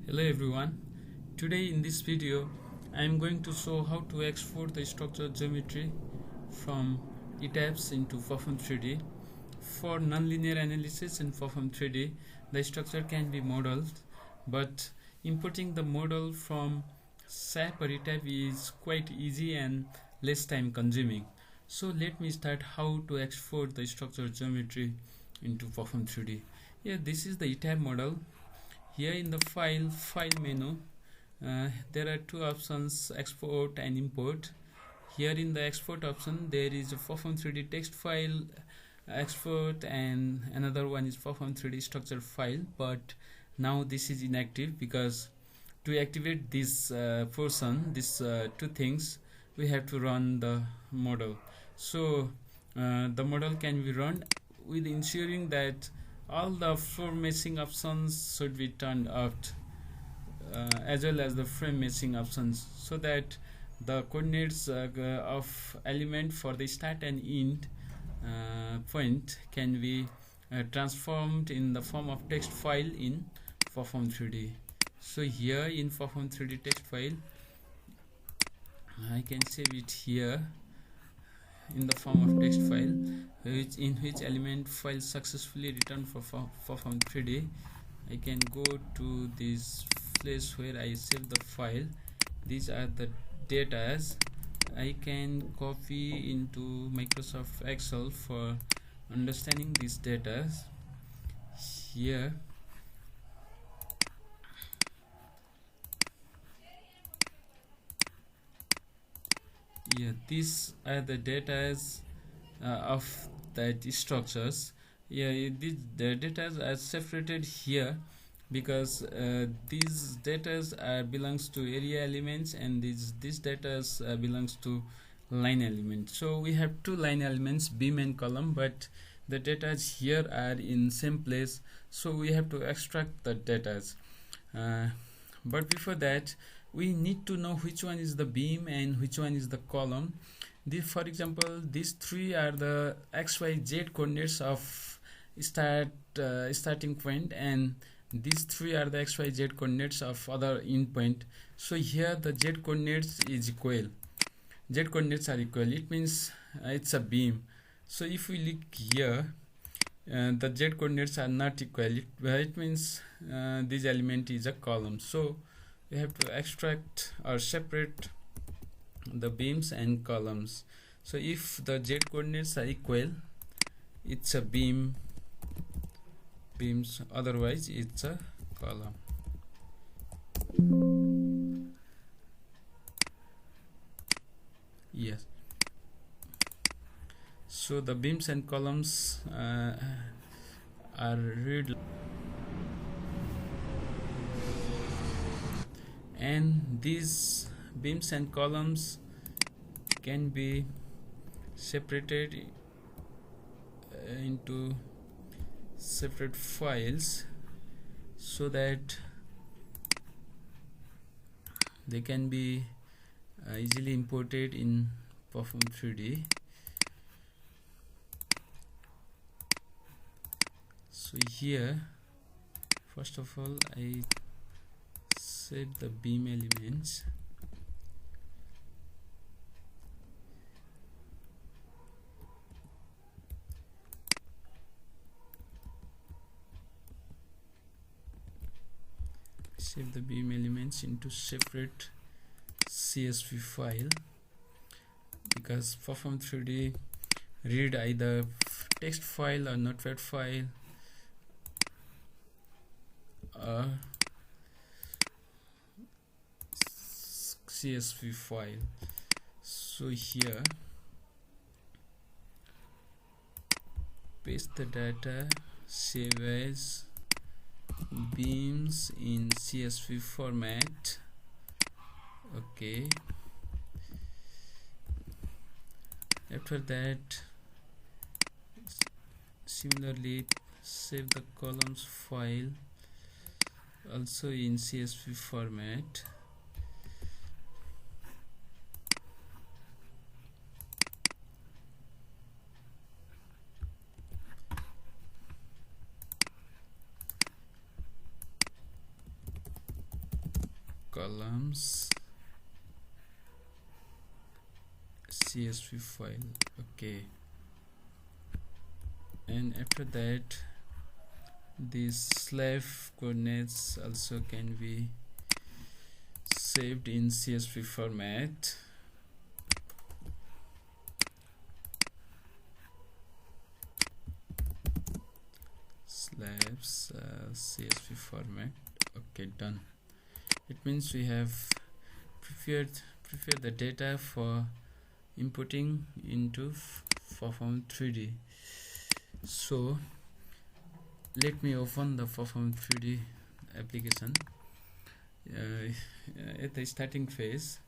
Hello everyone. Today in this video I am going to show how to export the structure geometry from ETABS into PERFROM 3D. For nonlinear analysis in PERFROM 3D, the structure can be modeled, but importing the model from SAP or ETABS is quite easy and less time consuming. So let me start how to export the structure geometry into PERFROM 3D. Here this is the ETABS model. Here in the file menu, there are two options, export and import. Here in the export option there is a PERFROM 3D text file export and another one is PERFROM 3D structure file, but now this is inactive because to activate this portion, these two things, we have to run the model. So the model can be run with ensuring that all the floor meshing options should be turned out, as well as the frame meshing options, so that the coordinates of element for the start and end point can be transformed in the form of text file in PERFROM 3D. So here in PERFROM 3D text file, I can save it here in the form of text file, in which element file successfully returned for PERFROM 3D. I can go to this place where I save the file. These are the datas. I can copy into Microsoft Excel for understanding these data. Here these are the data of that structures. The data are separated here because these data belongs to area elements, and this data belongs to line element. So we have two line elements, beam and column, but the data here are in same place, so we have to extract the data. But before that, we need to know which one is the beam and which one is the column. For example, these three are the XYZ coordinates of starting point, and these three are the XYZ coordinates of other end point. So here the Z coordinates is equal. Z coordinates are equal. It means it's a beam. So if we look here, the Z coordinates are not equal. It means this element is a column. So we have to extract or separate the beams and columns. So if the Z coordinates are equal, it's a beams, otherwise it's a column. Yes. So the beams and columns are read, and these beams and columns can be separated into separate files so that they can be easily imported in PERFROM 3D. So here, first of all, I save the beam elements. Save the beam elements into separate CSV file, because PERFROM 3D read either text file or notepad file or CSV file. So here paste the data, save as beams in CSV format. Okay, after that similarly save the columns file also in CSV format. columns CSV file. Okay, and after that these slave coordinates also can be saved in CSV format. Slabs CSV format. Okay, done. It means we have prepared the data for inputting into PERFROM 3D. So let me open the PERFROM 3D application. At the starting phase,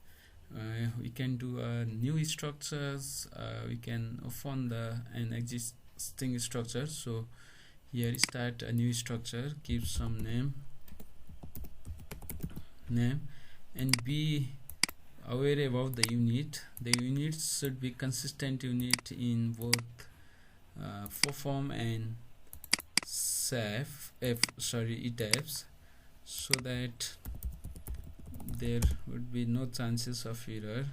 we can do new structures. We can open an existing structure. So here start a new structure, give some name, and be aware about the unit. The units should be consistent unit in both PERFROM and ETABS, so that there would be no chances of error.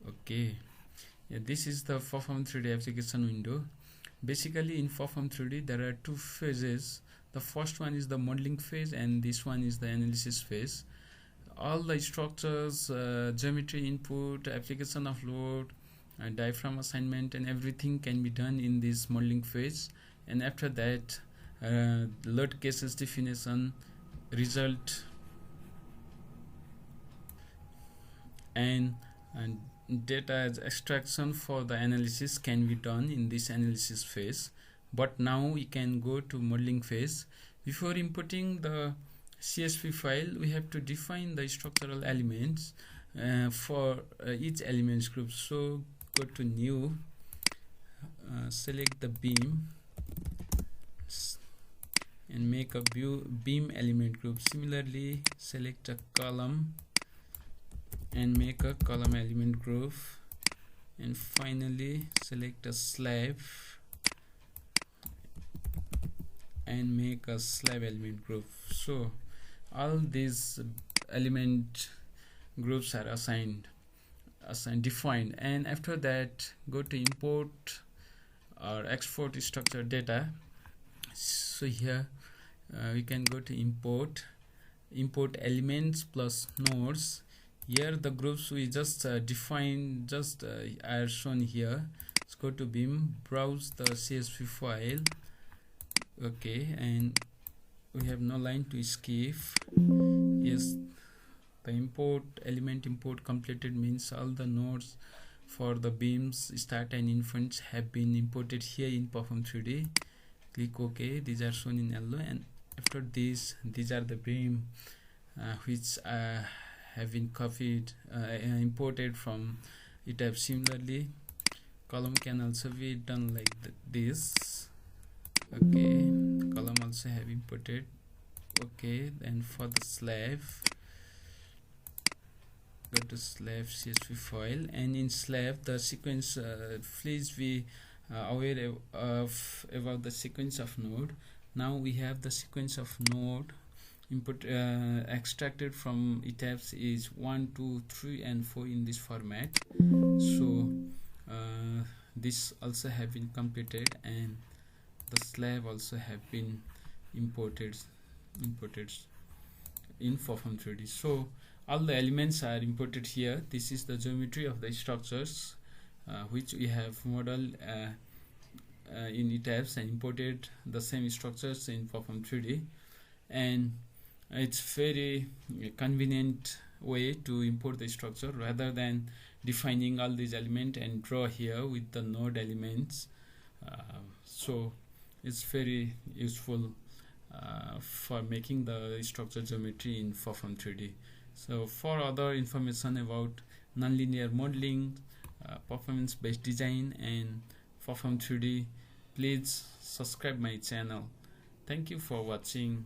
Okay, yeah, this is the PERFROM 3D application window. Basically in PERFROM 3D there are two phases. The first one is the modeling phase and this one is the analysis phase. All the structures, geometry input, application of load, diaphragm assignment and everything can be done in this modeling phase, and after that load cases definition, result and data extraction for the analysis can be done in this analysis phase. But now we can go to modeling phase. Before inputting the CSV file, we have to define the structural elements for each elements group. So go to new, select the beam and make a beam element group. Similarly, select a column and make a column element group, and finally select a slab and make a slab element group. So all these element groups are defined, and after that go to import or export structure data. So here we can go to import elements plus nodes. Here the groups we just defined are shown here. Let's go to beam, browse the CSV file. Okay, and we have no line to skip. Yes, the element import completed means all the nodes for the beams, start and end have been imported here in PERFROM 3D. Click OK. These are shown in yellow, and after these are the beam which have been imported from ETABS. Similarly, column can also be done like this. Okay, column also have imported. Okay, then for the slab, go to slab CSV file, and in slab the sequence, please be aware of about the sequence of node. Now we have the sequence of node input extracted from ETABS is 1, 2, 3 and 4 in this format. So this also have been completed, and the slab also have been imported in PERFROM 3D. So all the elements are imported here. This is the geometry of the structures which we have modeled in ETABS and imported the same structures in PERFROM 3D, and it's very convenient way to import the structure rather than defining all these elements and draw here with the node elements. So it's very useful for making the structure geometry in PERFROM 3D. So for other information about nonlinear modeling, performance-based design and PERFROM 3D, please subscribe my channel. Thank you for watching.